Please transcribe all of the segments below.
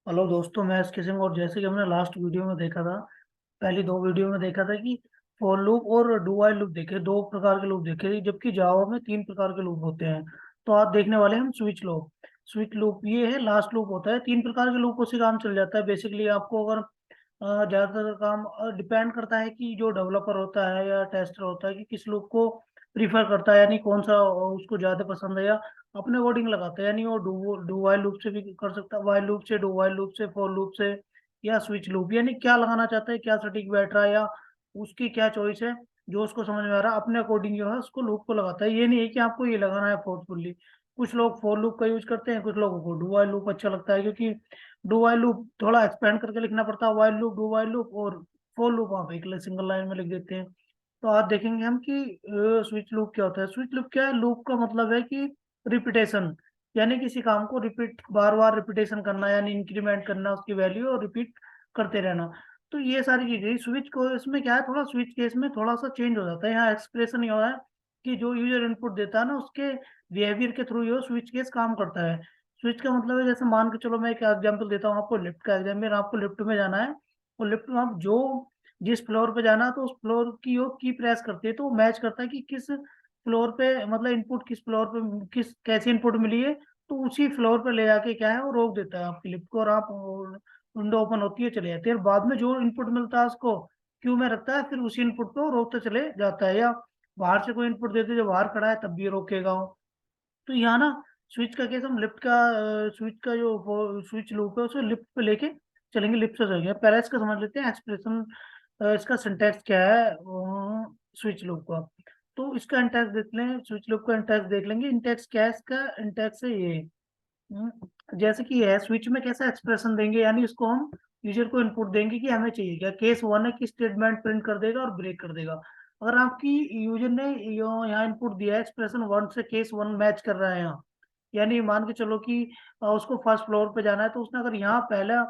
Hello दोस्तों, मैं S के सिंह। और जैसे कि हमने लास्ट वीडियो में देखा था, पहली दो वीडियो में देखा था कि फॉर लूप और डू वाइल लूप देखे, दो प्रकार के लूप देखे, जबकि जावा में तीन प्रकार के लूप होते हैं। तो आज देखने वाले हैं हम स्विच लूप। स्विच लूप ये है, लास्ट लूप होता है। तीन प्रकार के लूपों से काम चल जाता है बेसिकली। आपको अगर ज्यादातर काम डिपेंड करता है कि जो डेवलपर होता है या टेस्टर होता है कि किस लूप को प्रीफर करता है, यानी कौन सा उसको ज्यादा पसंद है, या अपने अकॉर्डिंग लगाता है। यानी वो डू डू वाइल लूप से भी कर सकता है, वाइल लूप से, डू वाइल लूप से, फॉर लूप से, या स्विच लूप। यानी क्या लगाना चाहता है, क्या सटीक बैठ रहा है, या उसकी क्या चॉइस है, जो उसको समझ में आ रहा है, अपने अकॉर्डिंग जो है उसको लूप को लगाता है। ये नहीं है कि आपको ये लगाना है फोर्सफुल्ली। कुछ लोग फॉर लूप का यूज करते हैं, कुछ लोगों को डू वाइल लूप अच्छा लगता है, क्योंकि डू वाइल लूप थोड़ा एक्सपेंड करके लिखना पड़ता है। While loop, do while loop और फॉर लूप आप एक सिंगल लाइन में लिख देते हैं। तो आज देखेंगे हम कि स्विच लूप क्या होता है। स्विच लूप क्या है? लूप का मतलब है कि रिपीटेशन, यानी किसी काम को रिपीट, बार बार रिपीटेशन करना, यानी इंक्रीमेंट करना उसकी वैल्यू और रिपीट करते रहना। तो ये सारी चीजें स्विच को, इसमें क्या है, थोड़ा स्विच केस में थोड़ा सा चेंज हो जाता है। यहाँ एक्सप्रेशन ये हो है कि जो यूजर इनपुट देता है ना, उसके बिहेवियर के थ्रू ये स्विच केस काम करता है। स्विच का मतलब है, जैसे मान के चलो, मैं एक एग्जांपल देता हूँ आपको, लिफ्ट का एग्जांपल। आपको लिफ्ट में जाना है, और लिफ्ट में आप जो जिस फ्लोर पे जाना है, तो उस फ्लोर की वो की प्रेस करती है, तो मैच करता है कि किस फ्लोर पे, मतलब इनपुट किस फ्लोर पे, किस कैसी इनपुट मिली है। तो उसी फ्लोर पे ले जाके क्या है, वो रोक देता है आपकी लिफ्ट को, और आप विंडो ओपन होती है, चले जाते हैं। बाद में जो इनपुट मिलता है उसको क्यू में रखता है, फिर उसी इनपुट को रोकते चले जाता है। या बाहर से कोई इनपुट देते, जो बाहर खड़ा है तब भी रोकेगा वो। तो यहाँ ना, स्विच का केस हम लिफ्ट का, स्विच का जो स्विच लूप है उसे लिफ्ट पे लेके चलेंगे, लिफ्ट से चलेंगे। पहले इसका समझ लेते हैं एक्सप्रेशन, इसका सिंटैक्स क्या है स्विच लूप का। तो इसका इंटेक्स देख लें, स्विच लूप का इंटेक्स देख लेंगे। इंटेक्स क्या है इसका? इंटेक्स है ये। जैसे कि है, स्विच में कैसा एक्सप्रेशन देंगे, यानी इसको हम यूजर को इनपुट देंगे कि हमें चाहिए क्या। केस वन है कि स्टेटमेंट प्रिंट कर देगा और ब्रेक कर देगा। अगर आपकी यूजर ने यहाँ इनपुट दिया है, एक्सप्रेशन वन से केस वन मैच कर रहा है यहाँ, यानी मान के चलो कि उसको फर्स्ट फ्लोर पे जाना है, तो उसने अगर यहाँ पहला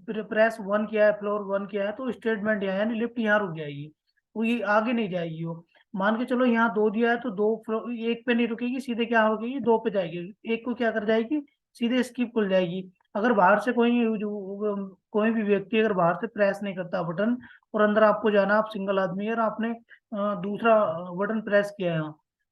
प्रेस वन किया है, फ्लोर वन किया है, तो स्टेटमेंट यहाँ, यानी लिफ्ट यहाँ रुक जाएगी, वो ये आगे नहीं जाएगी वो। मान के चलो यहाँ दो दिया है, तो दो फ्लोर, एक पे नहीं रुकेगी, सीधे क्या रुकेगी, दो पे जाएगी। एक को क्या कर जाएगी, सीधे स्किप खुल जाएगी। अगर बाहर से कोई भी व्यक्ति अगर बाहर से प्रेस नहीं करता बटन, और अंदर आपको जाना, आप सिंगल आदमी है और आपने दूसरा बटन प्रेस किया है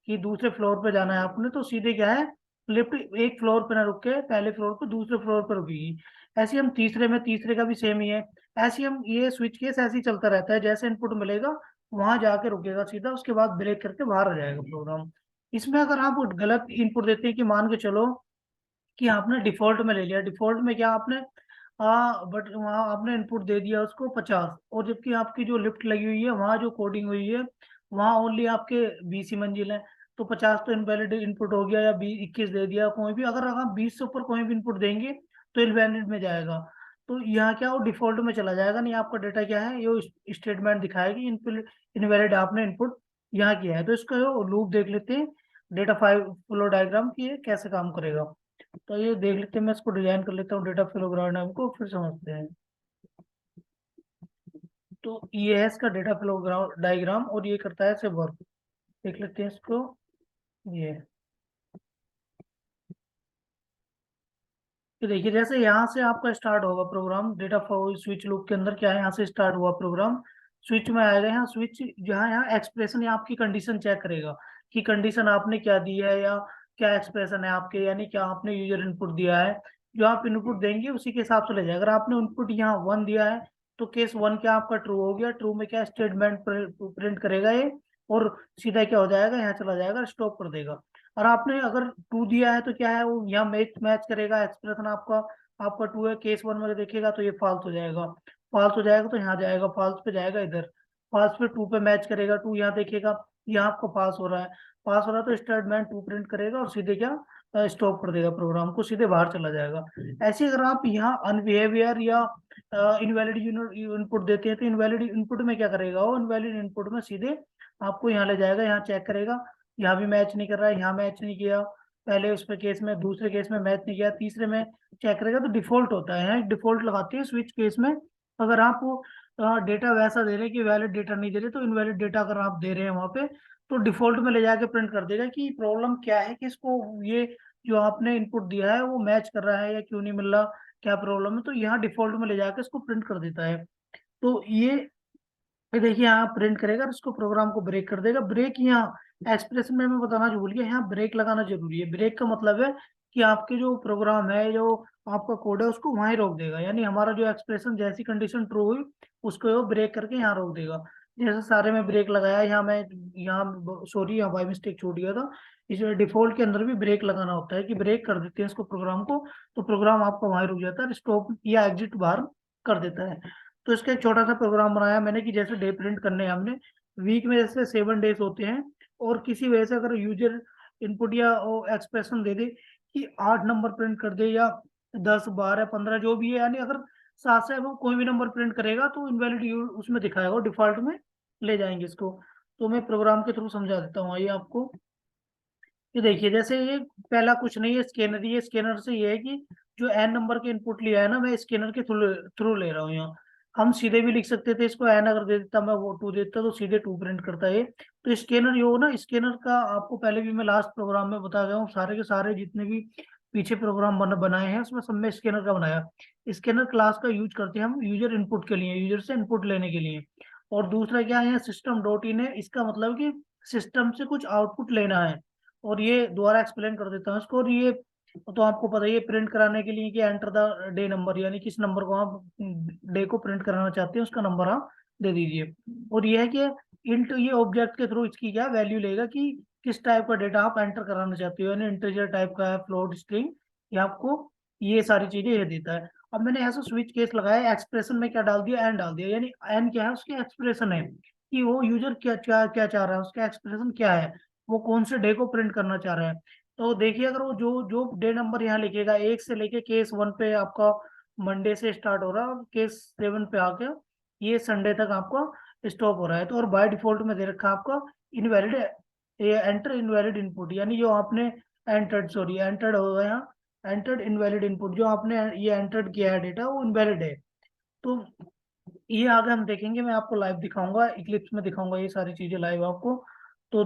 कि दूसरे फ्लोर पे जाना है आपने, तो सीधे क्या है, लिफ्ट एक फ्लोर पे ना रुक के पहले फ्लोर पे, दूसरे फ्लोर पे रुकेगी। ऐसे हम तीसरे में, तीसरे का भी सेम ही है। ऐसे हम, ये स्विच केस ऐसे ही चलता रहता है, जैसे इनपुट मिलेगा वहां जाके रुकेगा सीधा, उसके बाद ब्रेक करके बाहर आ जाएगा प्रोग्राम। इसमें अगर आप गलत इनपुट देते हैं, कि मान के चलो कि आपने डिफॉल्ट में ले लिया, डिफॉल्ट में क्या आपने बट वहाँ आपने इनपुट दे दिया उसको 50, और जबकि आपकी जो लिफ्ट लगी हुई है, वहाँ जो कोडिंग हुई है, वहाँ ओनली आपके 20 ही मंजिल है। तो 50 तो इनवैलिड इनपुट हो गया, या 21 दे दिया कोई भी। अगर आप 20 से ऊपर कोई भी इनपुट देंगे तो इनवैलिड में जाएगा। तो यहाँ क्या, वो डिफॉल्ट में चला जाएगा, नहीं आपका डेटा क्या है, ये स्टेटमेंट दिखाएगी इनवैलिड आपने इनपुट यहाँ किया है। तो इसका जो लूप देख लेते हैं, डेटा फाइव फ्लो डायग्राम की, ये कैसे काम करेगा। तो ये देख लेते हैं, मैं इसको डिजाइन कर लेता हूँ डेटा फ्लो ग्राफ को, फिर समझते हैं। तो ये है इसका डेटा फ्लो डायग्राम, और ये करता है ऐसे वर्क। देख लेते हैं इसको। ये तो देखिए, जैसे यहाँ से आपका स्टार्ट होगा program, data flow switch loop के अंदर क्या है, यहाँ से स्टार्ट हुआ प्रोग्राम, स्विच में आएगा। यहाँ स्विच जहाँ, यहाँ एक्सप्रेशन या आपकी कंडीशन चेक करेगा कि कंडीशन आपने क्या दी है, या क्या एक्सप्रेशन है आपके, यानी क्या आपने यूजर इनपुट दिया है। जो आप इनपुट देंगे उसी के हिसाब से ले जाएगा। अगर आपने इनपुट यहाँ वन दिया है, तो केस वन क्या आपका ट्रू हो गया। ट्रू में क्या स्टेटमेंट प्रिंट करेगा ये, और सीधा क्या हो जाएगा, यहाँ चला जाएगा, स्टॉप कर देगा। और आपने अगर टू दिया है, तो क्या है, वो यहाँ मैच मैच करेगा एक्सप्रेशन आपका। आपका टू है, केस वन में देखेगा तो ये फॉल्स हो जाएगा। फॉल्स हो जाएगा तो यहाँ जाएगा, फॉल्स पे जाएगा इधर, फॉल्स पे टू पे मैच करेगा, टू यहाँ देखेगा, यहाँ आपको पास हो रहा है, पास हो रहा है, तो स्टेटमेंट टू प्रिंट करेगा, और सीधे क्या स्टॉप कर देगा प्रोग्राम को, सीधे बाहर चला जाएगा। ऐसे अगर आप यहाँ अनबिहेवियर या इनवैलिड इनपुट देते हैं, तो इनवैलिड इनपुट में क्या करेगा, वो इनवैलिड इनपुट में सीधे आपको यहाँ ले जाएगा, यहाँ चेक करेगा, यहाँ भी मैच नहीं कर रहा है, यहाँ मैच नहीं किया, पहले उस पे केस में, दूसरे केस में मैच नहीं किया, तीसरे में चेक करेगा, तो डिफॉल्ट होता है। यहाँ डिफॉल्ट लगाते हैं स्विच केस में। अगर आप डेटा वैसा दे रहे हैं कि वैलिड डेटा नहीं दे रहे, तो इनवैलिड डेटा अगर आप दे रहे हैं वहां पे, तो डिफॉल्ट में ले जाके प्रिंट कर देगा कि प्रॉब्लम क्या है, कि इसको ये जो आपने इनपुट दिया है वो मैच कर रहा है या क्यों नहीं मिल रहा, क्या प्रॉब्लम है, तो यहाँ डिफॉल्ट में ले जाकर इसको प्रिंट कर देता है। तो ये देखिए यहाँ प्रिंट करेगा और इसको प्रोग्राम को ब्रेक कर देगा। ब्रेक यहाँ एक्सप्रेशन में मैं बताना जो भूल गया, यहाँ ब्रेक लगाना जरूरी है। ब्रेक का मतलब है कि आपके जो प्रोग्राम है, जो आपका कोड है, उसको वहीं रोक देगा। यानी हमारा जो एक्सप्रेशन जैसी कंडीशन ट्रू हुई उसको वो ब्रेक करके यहाँ रोक देगा। जैसे सारे में ब्रेक लगाया, यहाँ मैं यहाँ सॉरी यहाँ बाई मिस्टेक छूट गया था। इसमें डिफॉल्ट के अंदर भी ब्रेक लगाना होता है कि ब्रेक कर देते हैं इसको प्रोग्राम को, तो प्रोग्राम आपका वहीं रुक जाता है, स्टॉप या एग्जिट बाहर कर देता है। तो इसका एक छोटा सा प्रोग्राम बनाया मैंने कि जैसे डे प्रिंट करने हैं हमने, वीक में जैसे 7 डेज होते हैं, और किसी वजह से अगर यूजर इनपुट या एक्सप्रेशन दे दे कि 8 नंबर प्रिंट कर दे, या 10 12 15 जो भी है, यानी अगर 7 से वो कोई भी नंबर प्रिंट करेगा तो इनवैलिड उसमें दिखाएगा, डिफॉल्ट में ले जाएंगे इसको। तो मैं प्रोग्राम के थ्रू समझा देता हूँ ये आपको। ये देखिए जैसे ये पहला कुछ नहीं है, स्कैनर। ये स्कैनर से ये है कि जो एन नंबर के इनपुट लिया है ना, मैं स्कैनर के थ्रू थ्रू ले रहा हूँ यहाँ। हम सीधे भी लिख सकते थे इसको, एन अगर दे देता मैं वो 2 देता तो सीधे 2 प्रिंट करता है। तो स्कैनर ये हो ना, स्कैनर का आपको पहले भी मैं लास्ट प्रोग्राम में बता गया हूँ, सारे के सारे जितने भी पीछे प्रोग्राम बनाए हैं उसमें सब में स्कैनर का बनाया। स्कैनर क्लास का यूज करते हैं हम यूजर इनपुट के लिए, यूजर से इनपुट लेने के लिए। और दूसरा क्या है, सिस्टम डॉट इन है, इसका मतलब कि सिस्टम से कुछ आउटपुट लेना है। और ये दोबारा एक्सप्लेन कर देता हूँ इसको। और ये तो आपको पता ही है प्रिंट कराने के लिए कि एंटर द डे नंबर, यानी किस नंबर को आप डे को प्रिंट कराना चाहते हैं उसका नंबर आप दे दीजिए। और ये है कि इंट, ये ऑब्जेक्ट के थ्रू इसकी क्या वैल्यू लेगा कि किस टाइप का डेटा आप एंटर कराना चाहते हो, यानी इंटीजर टाइप का है, फ्लोट, स्ट्रिंग, ये आपको ये सारी चीजें ये देता है। अब मैंने ऐसा स्विच केस लगाया, एक्सप्रेशन में क्या डाल दिया, एन डाल दिया। यानी एन क्या है, उसकी एक्सप्रेशन है कि वो यूजर क्या क्या क्या चाह रहा है, उसका एक्सप्रेशन क्या है, वो कौन से डे को प्रिंट करना चाह रहा है। तो देखिए अगर वो जो जो डे नंबर यहाँ लिखेगा, 1 से लेके केस 1 पे आपका मंडे से स्टार्ट हो रहा है, केस 7 पे आके ये संडे तक आपका स्टॉप हो रहा है। तो और बाय डिफॉल्ट में दे रखा है आपका इनवैलिड, ये एंटर इनवैलिड इनपुट, यानी जो आपने एंटर्ड, सॉरी एंटर्ड होगा यहाँ, एंटर्ड इनवैलिड इनपुट, जो आपने ये एंटर्ड किया है डेटा वो इनवैलिड है। तो ये आगे हम देखेंगे, मैं आपको लाइव दिखाऊंगा, इक्लिप्स में दिखाऊंगा ये सारी चीजें लाइव आपको। तो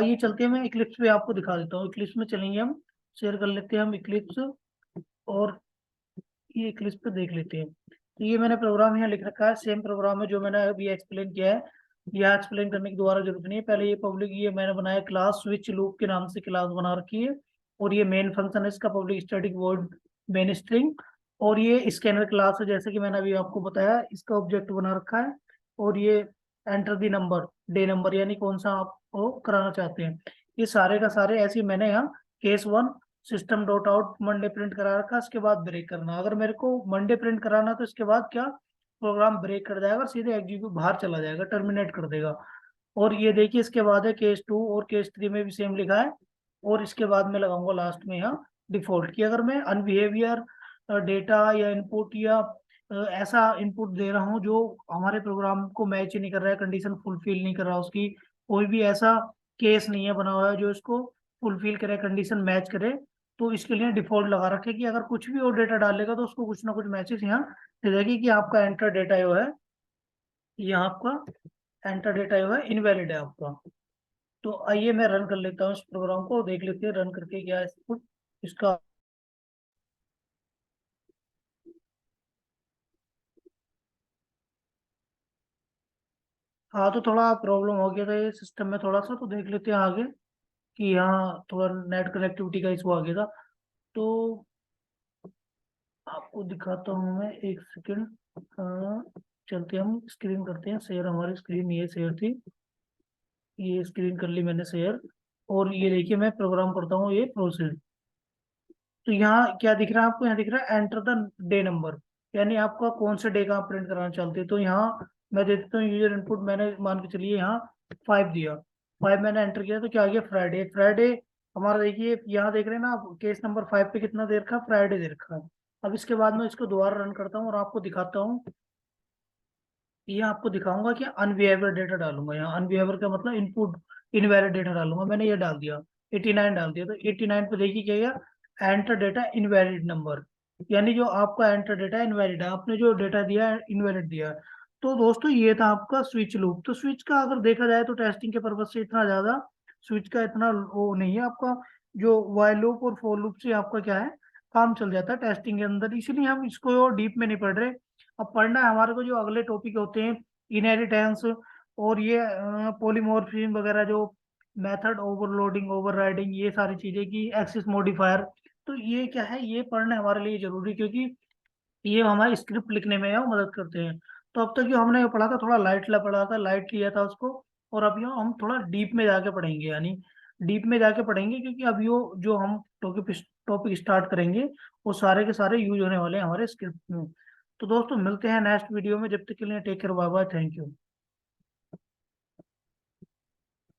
ये चलते हैं, मैं इक्लिप्स पे आपको दिखा देता हूँ। इक्लिप्स में चलेंगे हम, शेयर कर लेते हैं हम इक्लिप्स, और ये इक्लिप्स पे देख लेते हैं। तो ये मैंने प्रोग्राम यहाँ लिख रखा है, सेम प्रोग्राम है जो मैंने अभी एक्सप्लेन किया है। यह एक्सप्लेन करने की दोबारा जरूरत नहीं है। पहले ये पब्लिक, ये मैंने बनाया क्लास स्विच लूप के नाम से क्लास बना रखी है, और ये मेन फंक्शन है इसका, public static void main string. और ये स्कैनर क्लास है, जैसे कि मैंने अभी आपको बताया, इसका ऑब्जेक्ट बना रखा है। और ये enter the number, day number, यानी कौन सा आप वो कराना चाहते हैं। ये सारे का सारे ऐसे ही मैंने यहाँ case 1 system dot out Monday print करा रखा, इसके बाद ब्रेक करना। अगर मेरे को मंडे प्रिंट कराना तो इसके बाद क्या, प्रोग्राम ब्रेक कर जाएगा, सीधे एग्जीक्यूट बाहर चला जाएगा, टर्मिनेट कर देगा। और ये देखिए इसके बाद है केस 2 और केस 3 में भी सेम लिखा है। और इसके बाद में लगाऊंगा लास्ट में यहाँ डिफॉल्ट की, अगर मैं अनबिहेवियर डेटा या इनपुट या ऐसा इनपुट दे रहा हूँ जो हमारे प्रोग्राम को मैच ही नहीं कर रहा है, कंडीशन फुलफिल नहीं कर रहा, उसकी कोई भी ऐसा केस नहीं है बना हुआ है जो इसको फुलफिल करे, कंडीशन मैच करे, तो इसके लिए डिफॉल्ट लगा रखे कि अगर कुछ भी और डेटा डालेगा तो उसको कुछ ना कुछ मैसेज यहाँ दे देगी कि आपका एंटर डेटा जो है, यहाँ आपका एंटर डेटा जो है इनवैलिड है आपका। तो आइए मैं रन कर लेता हूँ इस प्रोग्राम को, देख लेते हैं रन करके क्या है इसका। हाँ तो थोड़ा प्रॉब्लम हो गया था ये सिस्टम में थोड़ा सा, तो देख लेते हैं आगे कि यहाँ थोड़ा नेट कनेक्टिविटी का इशू आ गया था। तो आपको दिखाता हूँ मैं, एक सेकेंड। चलते हम स्क्रीन करते हैं शेयर, हमारी स्क्रीन ये शेयर थी, ये स्क्रीन कर ली मैंने शेयर। और ये देखिए मैं प्रोग्राम करता हूँ ये प्रोसेस। तो यहाँ क्या दिख रहा है आपको, यहाँ दिख रहा है एंटर द डे नंबर, यानी आपका कौन से डे का आप प्रिंट कराना चाहते हैं। तो यहाँ मैं दे देता हूँ यूजर इनपुट, मैंने मान के चलिए यहाँ 5 दिया, 5 मैंने एंटर किया, तो क्या आ गया फ्राइडे। फ्राइडे हमारा देखिए यहाँ देख रहे हैं ना आप, केस नंबर 5 पे कितना दे रखा है, फ्राइडे दे रखा है। अब इसके बाद मैं इसको दोबारा रन करता हूँ और आपको दिखाता हूँ, ये आपको दिखाऊंगा कि अनबिहेवियर डेटा डालूंगा। यहाँ अनबिहेवियर का मतलब इनपुट इनवैलिड डेटा डालूंगा, मैंने ये डाल दिया 89 डाल दिया। तो 89 पे देखिए क्या गया, एंटर डेटा इनवैलिड नंबर, यानी जो आपका एंटर डेटा इनवैलिड है, आपने जो डेटा दिया है इनवैलिड दिया है। तो दोस्तों ये था आपका स्विच लूप। तो स्विच का अगर देखा जाए तो टेस्टिंग के पर्पज से इतना ज्यादा स्विच का इतना वो नहीं है आपका, जो वाइल लूप और फॉर लूप से आपका क्या है, काम चल जाता है टेस्टिंग के अंदर, इसलिए हम इसको डीप में नहीं पढ़ रहे। अब पढ़ना है हमारे को जो अगले टॉपिक होते हैं, इनहेरिटेंस और ये पॉलीमॉर्फिज्म वगैरह, जो मेथड, ओवरलोडिंग, ओवरराइडिंग, ये सारी चीजें की एक्सिस मॉडिफायर। तो ये क्या है, ये पढ़ना हमारे लिए जरूरी, क्योंकि ये हमारी स्क्रिप्ट लिखने में वो मदद करते हैं। तो अब तक जो हमने ये पढ़ा था थोड़ा लाइट पढ़ा था, लाइट लिया था उसको, और अब यो हम थोड़ा डीप में जाके पढ़ेंगे, यानी डीप में जाके पढ़ेंगे, क्योंकि अब यो जो हम टॉपिक टॉपिक स्टार्ट करेंगे वो सारे के सारे यूज होने वाले हैं हमारे स्क्रिप्ट में। तो दोस्तों मिलते हैं नेक्स्ट वीडियो में, जब तक के लिए take care, bye bye, thank you.